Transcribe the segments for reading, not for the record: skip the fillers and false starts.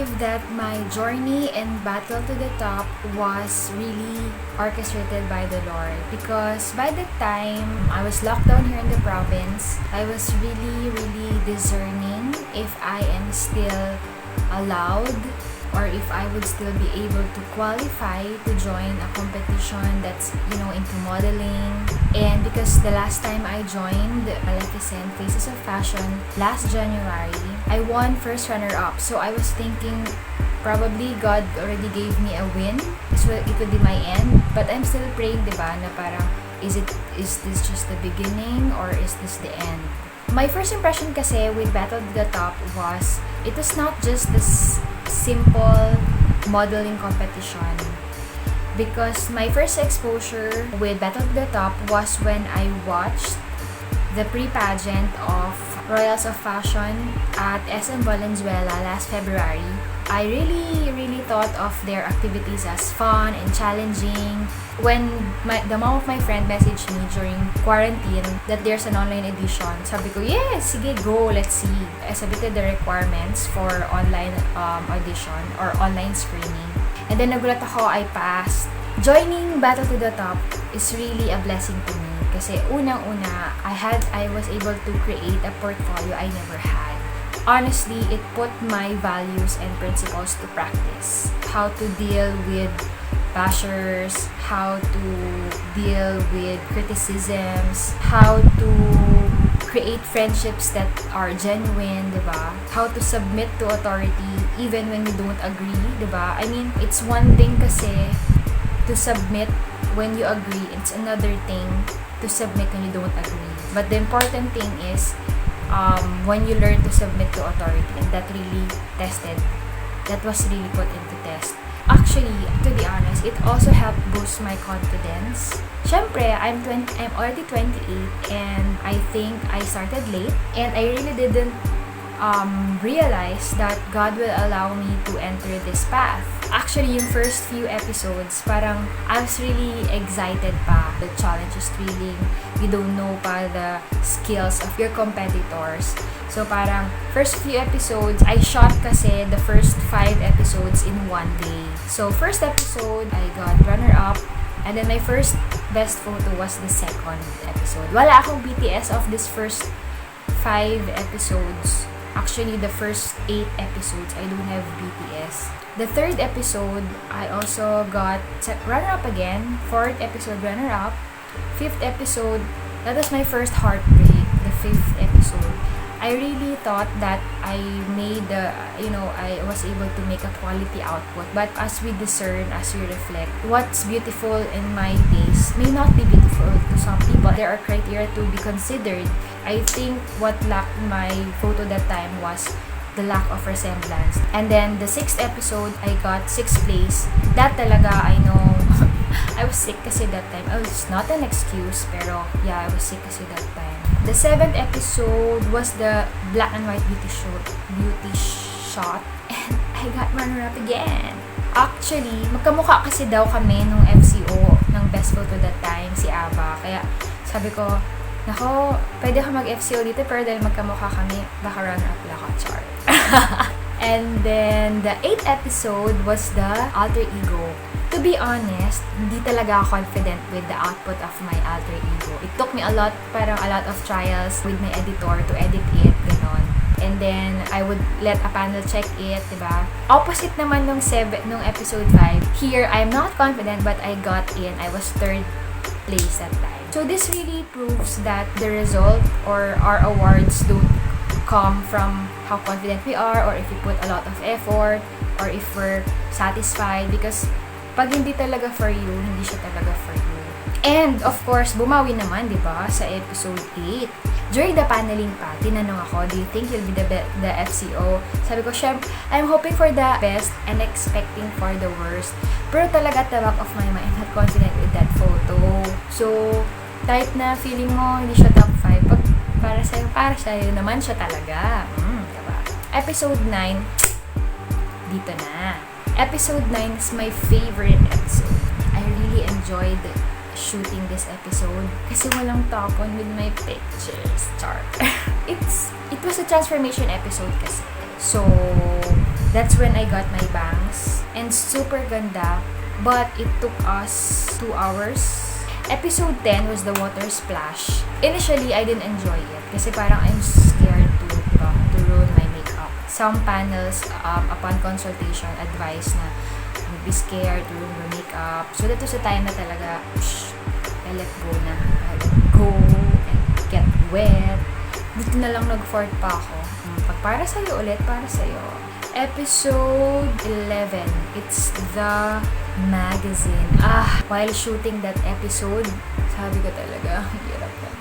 believe that my journey in Battle to the Top was really orchestrated by the Lord, because by the time I was locked down here in the province, I was really discerning if I am still allowed or if I would still be able to qualify to join a competition that's, into modeling. And because the last time I joined Maleficent Faces of Fashion last January, I won first runner-up. So I was thinking probably God already gave me a win. So it would be my end. But I'm still praying, diba, na parang, is this just the beginning or is this the end? My first impression kasi with Battle to the Top was, it was not just this simple modeling competition. Because my first exposure with Battle to the Top was when I watched the pre-pageant of Royals of Fashion at SM Valenzuela last February. I really thought of their activities as fun and challenging. When the mom of my friend messaged me during quarantine that there's an online edition, sabi ko, yes, sige, go, let's see. I submitted the requirements for online audition or online screening. And then nagulat ako, I passed. Joining Battle to the Top is really a blessing to me. Kasi unang-una, I was able to create a portfolio I never had. Honestly, it put my values and principles to practice. How to deal with bashers, how to deal with criticisms, how to create friendships that are genuine, diba? How to submit to authority even when you don't agree, diba? I mean, it's one thing kasi to submit when you agree, it's another thing to submit when you don't agree. But the important thing is when you learn to submit to authority, and that was really put into test. Actually, to be honest, it also helped boost my confidence. Syempre, I'm already 28 and I think I started late and I really didn't realize that God will allow me to enter this path. Actually, yung first few episodes, parang I was really excited pa. The challenge is thrilling. You don't know pa the skills of your competitors. So parang first few episodes, I shot kasi the first 5 episodes in one day. So first episode, I got runner-up. And then my first best photo was the second episode. Wala akong BTS of this first 5 episodes. Actually, the first 8 episodes, I don't have BTS. The third episode, I also got runner-up again. 4th episode, runner-up. 5th episode, that was my first heartbreak. The 5th episode. I really thought that I was able to make a quality output. But as we discern, as we reflect, what's beautiful in my days may not be beautiful to some people. There are criteria to be considered. I think what lacked my photo that time was the lack of resemblance. And then the 6th episode, I got 6th place. That talaga, I know, I was sick kasi that time. It's not an excuse, pero yeah, I was sick kasi that time. The 7th episode was the black and white beauty shot, and I got runner-up again. Actually, magkamukha kasi daw kami nung FCO ng best photo that time, si Ava. Kaya sabi ko, nako, pwede ka mag-FCO dito, pero dahil magkamukha kami, baka runner-up lang ako, char. And then, the 8th episode was the alter ego. To be honest, hindi talaga ako confident with the output of my alter ego. It took me a lot of trials with my editor to edit it, ganon. And then, I would let a panel check it, diba? Opposite naman nung episode 5. Here, I'm not confident, but I got in. I was 3rd place that time. So, this really proves that the result or our awards don't come from how confident we are or if we put a lot of effort or if we're satisfied, because pag hindi talaga for you, hindi siya talaga for you. And of course, bumawi naman, di ba, sa episode 8. During the paneling pa, tinanong ako, do you think you'll be the FCO? Sabi ko, syempre, I'm hoping for the best and expecting for the worst. Pero talaga, at the back of my mind, I'm not confident with that photo. So, type na feeling mo, hindi siya top 5. Pag para sa'yo naman siya talaga. Diba? Episode 9, dito na. Episode 9 is my favorite episode. I really enjoyed shooting this episode kasi walang tapon with my pictures. Char. It was a transformation episode kasi. So, That's when I got my bangs. And super ganda. But it took us 2 hours. Episode 10 was the water splash. Initially, I didn't enjoy it. Kasi parang I'm scared to ruin my makeup. Some panels, upon consultation, advise na don't be scared to ruin your makeup. So that was the time na talaga, I let go na. I let go and get wet. Buti na lang nag-fort pa ako. Pag para sa'yo ulit, para sa'yo. Episode 11. It's the magazine. While shooting that episode, sabi ko talaga, hirap na.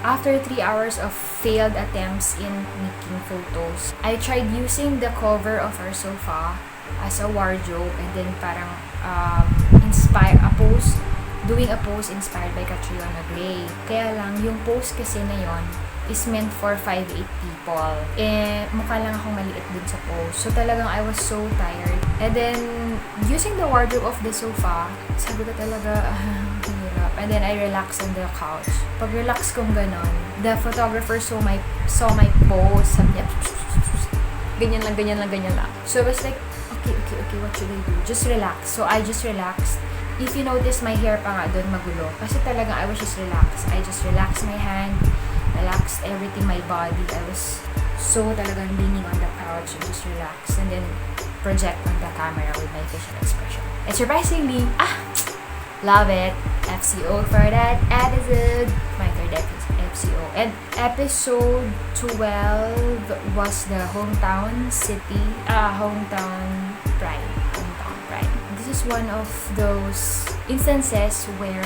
After 3 hours of failed attempts in making photos, I tried using the cover of our sofa as a wardrobe and then parang doing a pose inspired by Katreen. Kaya lang, yung pose kasi na yon is meant for 5'8" people. Mukha lang akong maliit dun sa pose. So talagang I was so tired. And then, using the wardrobe of the sofa, sabi ko talaga, hirap. And then I relaxed on the couch. Pag relax kong ganon, the photographer saw my pose. Sabi niya, ganyan lang. So I was like, okay, what should I do? Just relax. So I just relaxed. If you notice, my hair pa nga doon magulo. Kasi talaga, I was just relaxed. I just relaxed my hand, relaxed everything, my body. I was so talagang leaning on the couch and just relaxed. And then, project on the camera with my facial expression. And surprisingly, love it. FCO for that episode. My third FCO. And episode 12 was the hometown pride. This is one of those instances where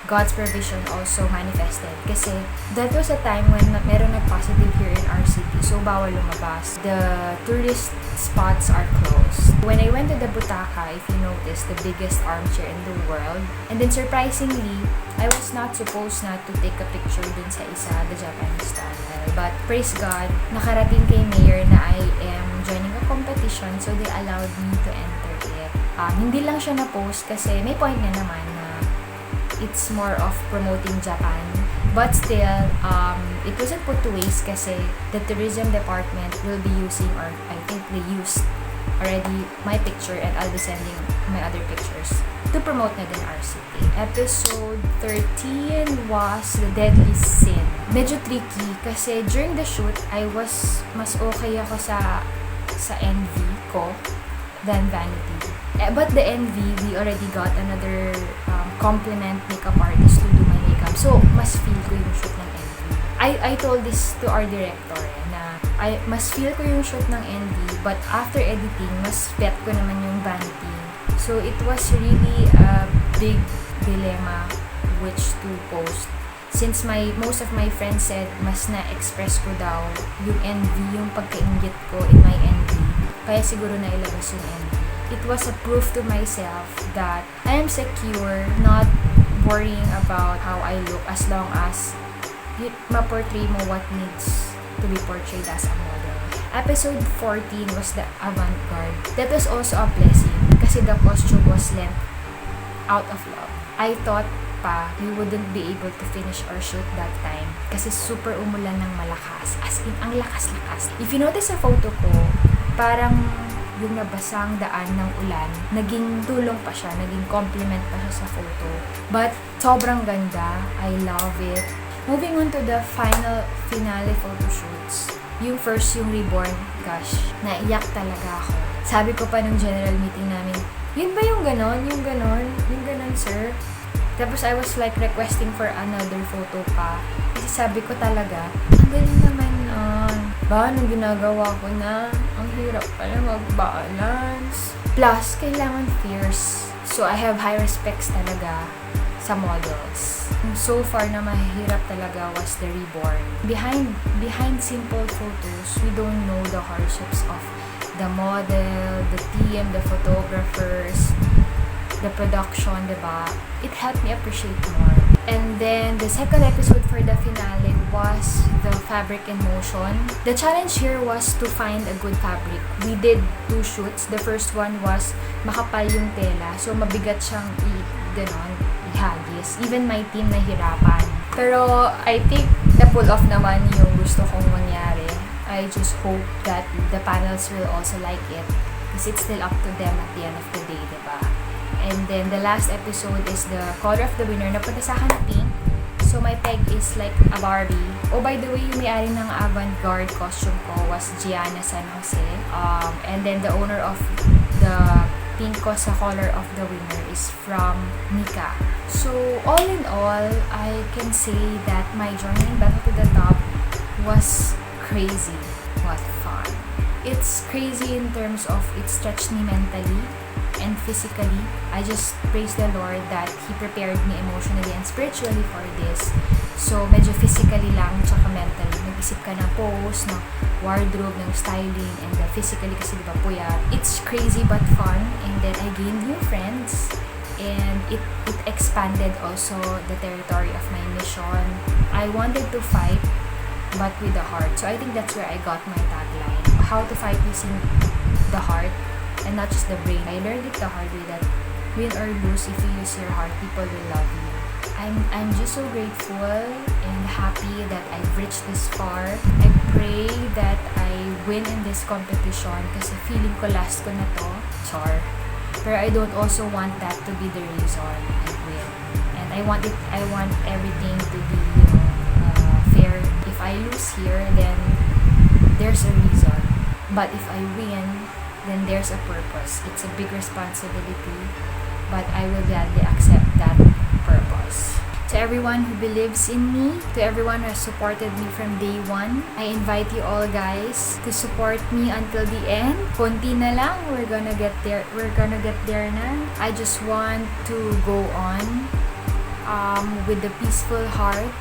God's provision also manifested. Kasi that was a time when meron nag-positive here in our city. So, bawal lumabas. The tourist spots are closed. When I went to the Butaka, if you notice, the biggest armchair in the world. And then surprisingly, I was not supposed not to take a picture dun sa isa, the Japanese tunnel. But praise God, nakarating kay Mayor na I am joining a competition. So, they allowed me to enter it. Hindi lang siya na-post kasi may point na naman na it's more of promoting Japan. But still, it wasn't put to waste kasi the tourism department will be using, or I think they used already my picture and I'll be sending my other pictures to promote na din our city. Episode 13 was the deadly sin. Medyo tricky kasi during the shoot, mas okay ako sa NV ko than vanity. But the NV, we already got another compliment makeup artist to do my makeup. So, mas feel ko yung shoot ng NV. I told this to our director na mas feel ko yung shoot ng NV, but after editing, mas pet ko naman yung vanity. So, it was really a big dilemma which to post. Since most of my friends said mas na-express ko daw yung NV, yung pagka-inggit ko in my NV. Kaya siguro na ilabas yung NV. It was a proof to myself that I am secure, not worrying about how I look as long as ma-portray mo what needs to be portrayed as a model. Episode 14 was the avant-garde. That was also a blessing kasi the costume was lent out of love. I thought pa we wouldn't be able to finish our shoot that time kasi super umulan ng malakas. As in, ang lakas-lakas. If you notice sa photo ko, parang yung nabasang daan ng ulan, naging tulong pa siya, naging compliment pa siya sa photo. But, sobrang ganda. I love it. Moving on to the finale photo shoots. Yung first, yung reborn, gosh, naiyak talaga ako. Sabi ko pa nung general meeting namin, yun ba yung ganon? Yung ganon, sir? Tapos, I was like requesting for another photo pa. Kasi sabi ko talaga, ang galing naman nun. Nung ginagawa ko na, ang hirap pala mag-balance. Plus, kailangan fierce. So, I have high respects talaga sa models. So far na mahirap talaga was the reborn. Behind simple photos, we don't know the hardships of the model, the team, the photographers, the production, diba? It helped me appreciate more. And then, the second episode for the finale was the fabric in motion. The challenge here was to find a good fabric. We did 2 shoots. The first one was makapal yung tela. So, mabigat siyang ihagis. Even my team nahirapan. Pero, I think, na-pull off naman yung gusto kong mangyari. I just hope that the panels will also like it, because it's still up to them at the end of the day, diba? And then the last episode is the color of the winner. Napunta sa akin na pink. So my peg is like a Barbie. Oh, by the way, yung may-ari ng avant-garde costume ko was Gianna San Jose. And then the owner of the pink ko sa color of the winner is from Nika. So all in all, I can say that my journey in Battle to the Top was crazy. What fun. It's crazy in terms of it stretched me mentally and physically. I just praise the Lord that He prepared me emotionally and spiritually for this. So, medyo physically lang, tsaka mentally. Nag-isip ka ng pose, ng wardrobe, ng styling, and then physically kasi diba puyat. It's crazy but fun, and then I gained new friends, and it expanded also the territory of my mission. I wanted to fight, but with the heart. So, I think that's where I got my tagline. How to fight using the heart, and not just the brain. I learned it the hard way that win or lose, if you use your heart, people will love you. I'm just so grateful and happy that I've reached this far. I pray that I win in this competition kasi feeling ko last ko na to. Char. Pero I don't also want that to be the reason I win. And I want everything to be, fair. If I lose here, then there's a reason. But if I win, then there's a purpose. It's a big responsibility, but I will gladly accept that purpose. To everyone who believes in me, to everyone who has supported me from day one, I invite you all guys to support me until the end. Konti na lang, we're gonna get there na. I just want to go on with the peaceful heart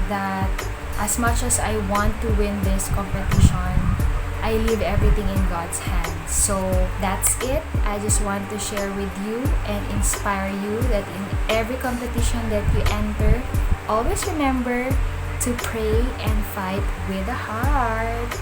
that as much as I want to win this competition, I leave everything in God's hands. So that's it. I just want to share with you and inspire you that in every competition that you enter, always remember to pray and fight with a heart.